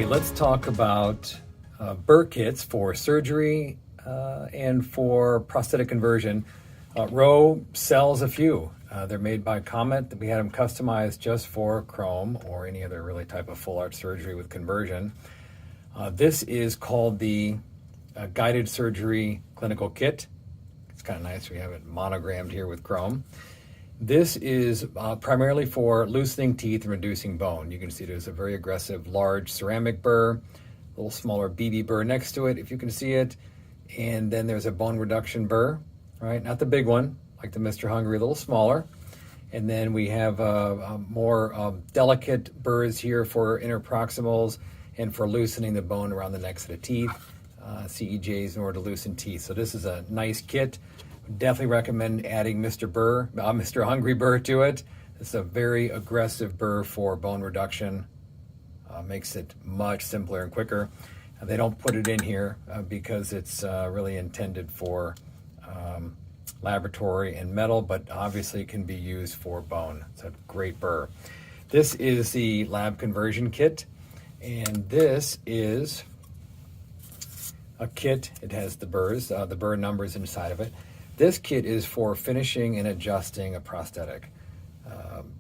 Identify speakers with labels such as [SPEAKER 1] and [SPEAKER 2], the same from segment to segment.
[SPEAKER 1] Okay, let's talk about Bur kits for surgery and for prosthetic conversion. ROE sells a few. They're made by Comet. We had them customized just for Chrome or any other really type of full arch surgery with conversion. This is called the Guided Surgery Clinical Kit. It's kind of nice. We have it monogrammed here with Chrome. This is primarily for loosening teeth and reducing bone. You can see there's a very aggressive large ceramic burr, a little smaller BB burr next to it, if you can see it. And then there's a bone reduction burr, right? Not the big one, like the Mr. Hungry, a little smaller. And then we have more delicate burrs here for interproximals and for loosening the bone around the necks of the teeth, CEJs in order to loosen teeth. So this is a nice kit. Definitely recommend adding Mr. Hungry Burr to it. It's a very aggressive burr for bone reduction. Makes it much simpler and quicker. They don't put it in here because it's really intended for laboratory and metal, but obviously it can be used for bone. It's a great burr. This is the lab conversion kit, and this is a kit. It has the burrs, the burr numbers inside of it. This kit is for finishing and adjusting a prosthetic.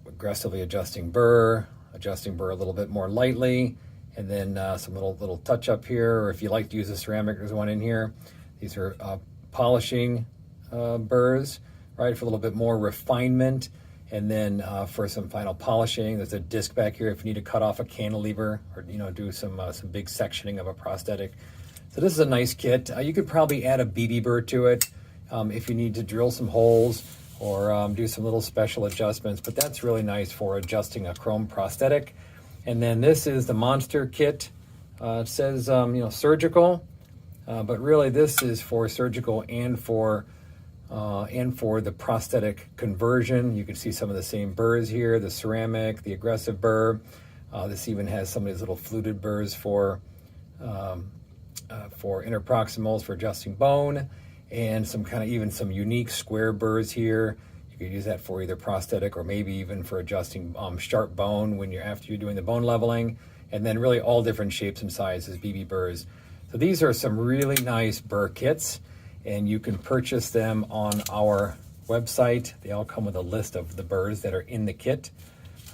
[SPEAKER 1] Aggressively adjusting burr a little bit more lightly, and then some little touch up here, or if you like to use a ceramic, there's one in here. These are polishing burrs, right, for a little bit more refinement, and then for some final polishing. There's a disc back here if you need to cut off a cantilever or do some big sectioning of a prosthetic. So this is a nice kit. You could probably add a BB burr to it if you need to drill some holes or do some little special adjustments, but that's really nice for adjusting a chrome prosthetic. And then this is the monster kit. It says surgical, but really this is for surgical and for the prosthetic conversion. You can see some of the same burrs here, the ceramic, the aggressive burr. This even has some of these little fluted burrs for interproximals for adjusting bone, and some unique square burrs here. You could use that for either prosthetic or maybe even for adjusting sharp bone after you're doing the bone leveling. And then really all different shapes and sizes, BB burrs. So these are some really nice burr kits, and you can purchase them on our website. They all come with a list of the burrs that are in the kit.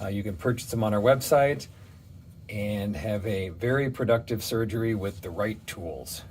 [SPEAKER 1] You can purchase them on our website and have a very productive surgery with the right tools.